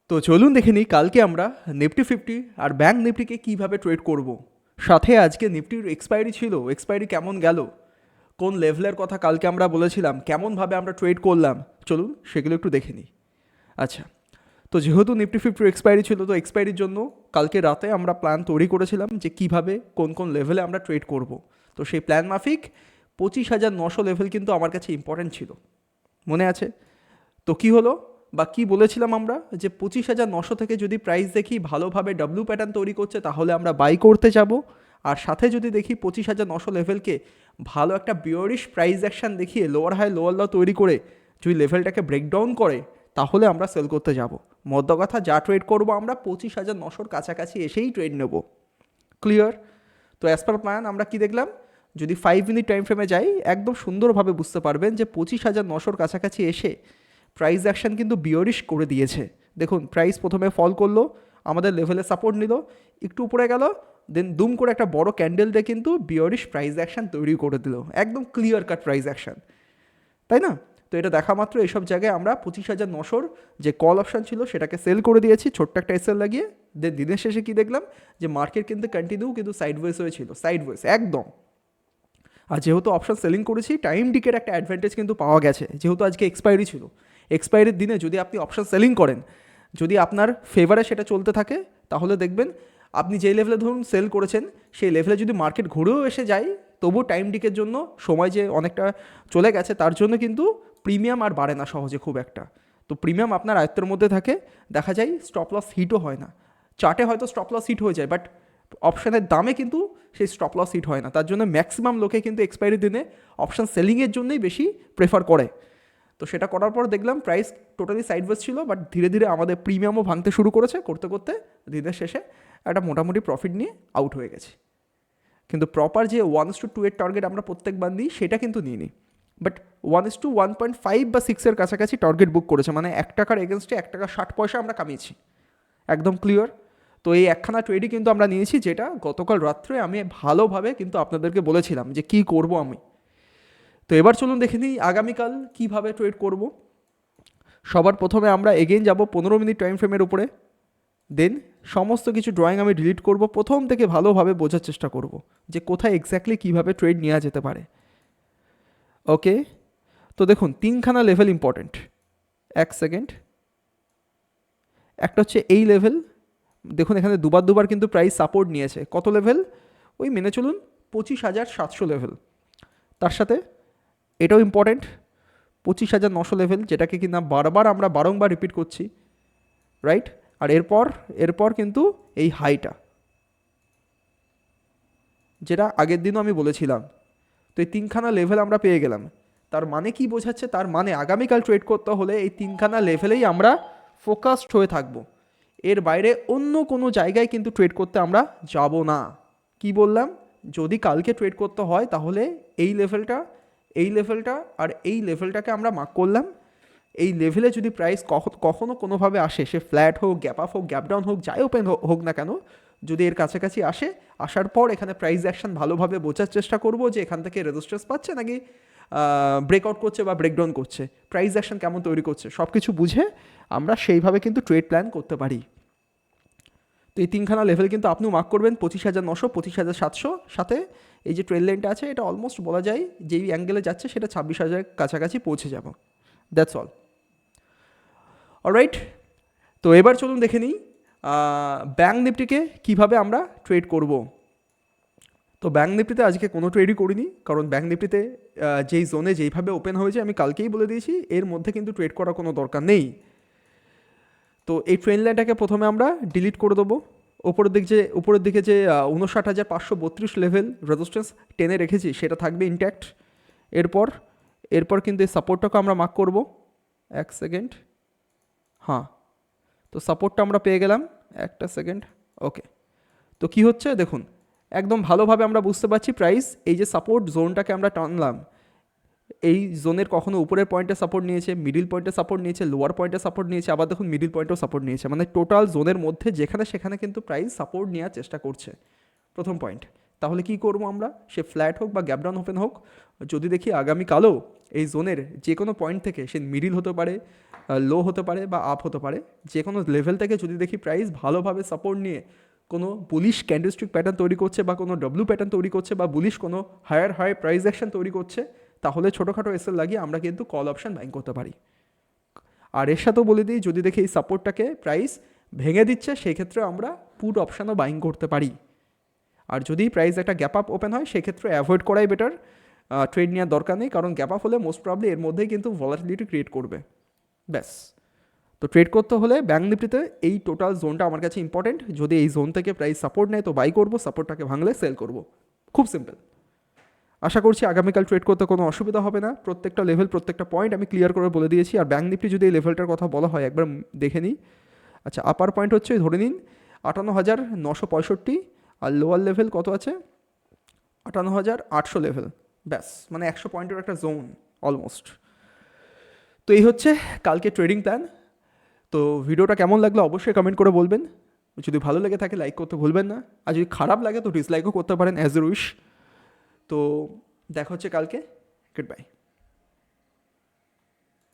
তো চলুন দেখে নিই কালকে আমরা নিফটি ফিফটি আর ব্যাঙ্ক নিফটিকে কীভাবে ট্রেড করব। সাথে আজকে নিফটির এক্সপায়ারি ছিল, এক্সপায়ারি কেমন গেল, কোন লেভেলের কথা কালকে আমরা বলেছিলাম, কেমনভাবে আমরা ট্রেড করলাম, চলুন সেগুলো একটু দেখে নিই। আচ্ছা, তো যেহেতু নিফটি ফিফটির এক্সপায়ারি ছিল, তো এক্সপায়ারির জন্য কালকে রাতে আমরা প্ল্যান তৈরি করেছিলাম যে কিভাবে কোন কোন লেভেলে আমরা ট্রেড করব। তো সেই প্ল্যান মাফিক 25,900 লেভেল কিন্তু আমার কাছে ইম্পর্ট্যান্ট ছিল, মনে আছে? তো কী হলো বা কী বলেছিলাম আমরা, যে 25,900 থেকে যদি প্রাইস দেখি ভালোভাবে ডাব্লু প্যাটার্ন তৈরি করছে তাহলে আমরা বাই করতে যাব। আর সাথে যদি দেখি 25,900 লেভেলকে ভালো একটা বিয়ারিশ প্রাইস অ্যাকশান দেখিয়ে লোয়ার হাই লোয়ার লো তৈরি করে যদি লেভেলটাকে ব্রেকডাউন করে তাহলে আমরা সেল করতে যাব। মধ্য কথা, যা ট্রেড করবো আমরা 25,900-র কাছাকাছি এসেই ট্রেড নেব। ক্লিয়ার? তো অ্যাজ পার প্ল্যান আমরা কি দেখলাম, যদি 5 মিনিট টাইম ফ্রেমে যাই একদম সুন্দরভাবে বুঝতে পারবেন যে 25,900-র কাছাকাছি এসে প্রাইস অ্যাকশান কিন্তু বিয়ারিশ করে দিয়েছে। দেখুন, প্রাইস প্রথমে ফল করলো, আমাদের লেভেলে সাপোর্ট নিল, একটু উপরে গেল, দেন দুম করে একটা বড় ক্যান্ডেল দিয়ে কিন্তু বিয়ারিশ প্রাইস অ্যাকশান তৈরি করে দিল, একদম ক্লিয়ার কাট প্রাইস অ্যাকশান, তাই না? তো এটা দেখা মাত্র এইসব জায়গায় আমরা 25,900-র যে কল অপশান ছিল সেটাকে সেল করে দিয়েছি ছোট্ট একটা এসএল লাগিয়ে। দেন দিনের শেষে কী দেখলাম, যে মার্কেট কিন্তু কন্টিনিউ কিন্তু সাইডওয়েজ হয়েছিল, সাইডওয়েজ একদম। আর যেহেতু অপশান সেলিং করেছি, টাইম ডিকের একটা অ্যাডভান্টেজ কিন্তু পাওয়া গেছে, যেহেতু আজকে এক্সপায়ারি ছিল। এক্সপায়ারির দিনে যদি আপনি অপশান সেলিং করেন, যদি আপনার ফেভারে সেটা চলতে থাকে, তাহলে দেখবেন আপনি যেই লেভেলে ধরুন সেল করেছেন সেই লেভেলে যদি মার্কেট ঘুরেও এসে যায়, তবু টাইম ডিকের জন্য সময় যে অনেকটা চলে গেছে তার জন্য কিন্তু প্রিমিয়াম আর বাড়ে না সহজে খুব একটা। তো প্রিমিয়াম আপনার আয়ত্তের মধ্যে থাকে, দেখা যায় স্টপ লস হিটও হয় না। চার্টে হয়তো স্টপ লস হিট হয়ে যায়, বাট অপশানের দামে কিন্তু সেই স্টপ লস হিট হয় না। তার জন্য ম্যাক্সিমাম লোকে কিন্তু এক্সপায়ারি দিনে অপশান সেলিংয়ের জন্যই বেশি প্রেফার করে। তো সেটা করার পর দেখলাম প্রাইস টোটালি সাইডওয়েজ ছিল, বাট ধীরে ধীরে আমাদের প্রিমিয়ামও ভাঙতে শুরু করেছে, করতে করতে দিনের শেষে একটা মোটামুটি প্রফিট নিয়ে আউট হয়ে গেছে। কিন্তু প্রপার যে 1:2 এর টার্গেট আমরা প্রত্যেকবার দিই সেটা কিন্তু নিইনি, বাট 1:1.5 বা 6-এর কাছাকাছি টার্গেট বুক করেছে, মানে 1 টাকার এগেনস্টে 1 টাকা 60 পয়সা আমরা কামিয়েছি, একদম ক্লিয়ার। তো এই একখানা ট্রেডই কিন্তু আমরা নিয়েছি, যেটা গতকাল রাত্রে আমি ভালোভাবে কিন্তু আপনাদেরকে বলেছিলাম যে কী করব আমি। তো এবার চলুন দেখে নিই আগামীকাল কীভাবে ট্রেড করব। সবার প্রথমে আমরা এগেইন যাব 15 মিনিট টাইম ফ্রেমের উপরে। দেন সমস্ত কিছু ড্রয়িং আমি ডিলিট করব, প্রথম থেকে ভালোভাবে বোঝার চেষ্টা করব যে কোথায় এক্স্যাক্টলি কীভাবে ট্রেড নেওয়া যেতে পারে। ওকে, তো দেখুন 3খানা লেভেল ইম্পর্টেন্ট। 1 সেকেন্ড। একটা হচ্ছে এই লেভেল, দেখুন এখানে দুবার দুবার কিন্তু প্রাইস সাপোর্ট নিয়েছে। কত লেভেল? ওই মেনে চলুন 25,700 লেভেল। তার সাথে এটাও ইম্পর্টেন্ট, 25,900 লেভেল, যেটাকে কিনা বারবার আমরা বারংবার রিপিট করছি, রাইট? আর এরপর কিন্তু এই হাইটা, যেটা আগের দিনও আমি বলেছিলাম। তো এই 3খানা লেভেল আমরা পেয়ে গেলাম। তার মানে কি বোঝাচ্ছে? তার মানে আগামীকাল ট্রেড করতে হলে এই 3খানা লেভেলেই আমরা ফোকাসড হয়ে থাকব, এর বাইরে অন্য কোনো জায়গায় কিন্তু ট্রেড করতে আমরা যাব না। কি বললাম? যদি কালকে ট্রেড করতে হয় তাহলে এই লেভেলটা, এই লেভেলটা আর এই লেভেলটাকে আমরা মার্ক করলাম। এই লেভেলে যদি প্রাইস কখনো কোনোভাবে আসে, সে ফ্ল্যাট হোক, গ্যাপ আপ হোক, গ্যাপ ডাউন হোক, যাই ওপেন হোক না কেন, যদি এর কাছাকাছি আসে, আসার পর এখানে প্রাইস অ্যাকশন ভালোভাবে বোঝার চেষ্টা করব যে এখান থেকে রেজিস্ট্যান্স পাচ্ছে নাকি ব্রেকআউট করছে বা ব্রেকডাউন করছে, প্রাইস অ্যাকশন কেমন তৈরি করছে, সব কিছু বুঝে আমরা সেইভাবে কিন্তু ট্রেড প্ল্যান করতে পারি। তো এই 3খানা লেভেল কিন্তু আপনিও মার্ক করবেন, 25,900, 25,700, সাথে এই যে ট্রেড লাইনটা আছে এটা অলমোস্ট বলা যায় যেই অ্যাঙ্গেলে যাচ্ছে সেটা 26,000 কাছাকাছি পৌঁছে যাব। That's all. অলরাইট, তো এবার চলুন দেখে নিই ব্যাঙ্ক নিফটিকে কীভাবে আমরা ট্রেড করব। তো ব্যাঙ্ক নিফটিতে আজকে কোনো ট্রেডই করিনি, কারণ ব্যাঙ্ক নিফটিতে যেই জোনে যেইভাবে ওপেন হয়েছে আমি কালকেই বলে দিয়েছি এর মধ্যে কিন্তু ট্রেড করার কোনো দরকার নেই। তো এই ট্রেন্ড লাইনটাকে প্রথমে আমরা ডিলিট করে দেবো। উপরের দিকে যে 59,532 লেভেল রেজিস্ট্যান্স টেনে রেখেছি সেটা থাকবে ইনট্যাক্ট। এরপর কিন্তু এই সাপোর্টটাকে আমরা মার্ক করব। 1 সেকেন্ড। হ্যাঁ, তো সাপোর্টটা আমরা পেয়ে গেলাম। 1 সেকেন্ড। ওকে, তো কি হচ্ছে দেখুন, একদম ভালোভাবে আমরা বুঝতে পারছি প্রাইস এই যে সাপোর্ট জোনটাকে আমরা টানলাম, এই জোনের কখনো উপরের পয়েন্টে সাপোর্ট নিয়েছে, মিডিল পয়েন্টে সাপোর্ট নিয়েছে, লোয়ার পয়েন্টে সাপোর্ট নিয়েছে, আবার দেখুন মিডিল পয়েন্টেও সাপোর্ট নিয়েছে, মানে টোটাল জোনের মধ্যে যেখানে সেখানে কিন্তু প্রাইস সাপোর্ট নেওয়ার চেষ্টা করছে। প্রথম পয়েন্ট। তাহলে কি করব আমরা? সে ফ্ল্যাট হোক বা গ্যাপডাউন ওপেন হোক, যদি দেখি আগামীকালও এই জোনের যে কোনো পয়েন্ট থেকে সে মিডিল হতে পারে, লো হতে পারে বা আপ হতে পারে, যে কোনো লেভেল থেকে যদি দেখি প্রাইস ভালোভাবে সাপোর্ট নিয়ে কোনো বুলিশ ক্যান্ডেলস্টিক প্যাটার্ন তৈরি করছে বা কোনো ডব্লিউ প্যাটার্ন তৈরি করছে বা বুলিশ কোনো হায়ার হাই প্রাইস অ্যাকশন তৈরি করছে, তাহলে ছোটোখাটো এসএল লাগিয়ে আমরা কিন্তু কল অপশান বাইং করতে পারি। আর এর সাথেও বলে দিই, যদি দেখি এই সাপোর্টটাকে প্রাইস ভেঙে দিচ্ছে, সেক্ষেত্রে আমরা পুট অপশানও বাইং করতে পারি। আর যদি প্রাইস একটা গ্যাপ আপ ওপেন হয়, সেক্ষেত্রে অ্যাভয়েড করাই বেটার, ট্রেড নেওয়ার দরকার নেই, কারণ গ্যাপ আপ হলে মোস্ট প্রবলি এর মধ্যেই কিন্তু ভলাটিলিটি ক্রিয়েট করবে। ব্যাস। তো ট্রেড করতে হলে ব্যাঙ্ক নিফটিতে এই টোটাল জোনটা আমার কাছে ইম্পর্টেন্ট। যদি এই জোন থেকে প্রাইস সাপোর্ট নেয় তো বাই করবো, সাপোর্টটাকে ভাঙলে সেল করব। খুব সিম্পল। আশা করছি আগামীকাল ট্রেড করতে কোনো অসুবিধা হবে না। প্রত্যেকটা লেভেল, প্রত্যেকটা পয়েন্ট আমি ক্লিয়ার করে বলে দিয়েছি। আর ব্যাঙ্ক নিফটি যদি এই লেভেলটার কথা বলা হয়, একবার দেখে নিই। আচ্ছা, আপার পয়েন্ট হচ্ছে ধরে নিন 58,965, আর লোয়ার লেভেল কত আছে 58,800 লেভেল। ব্যাস, মানে 100 পয়েন্টের একটা জোন অলমোস্ট। তো এই হচ্ছে কালকে ট্রেডিং প্ল্যান। তো ভিডিওটা কেমন লাগলো অবশ্যই কমেন্ট করে বলবেন। যদি ভালো লেগে থাকে লাইক করতে ভুলবেন না, আর যদি খারাপ লাগে তো ডিসলাইকও করতে পারেন, অ্যাজ এ উইশ। তো দেখা হচ্ছে কালকে। Good bye.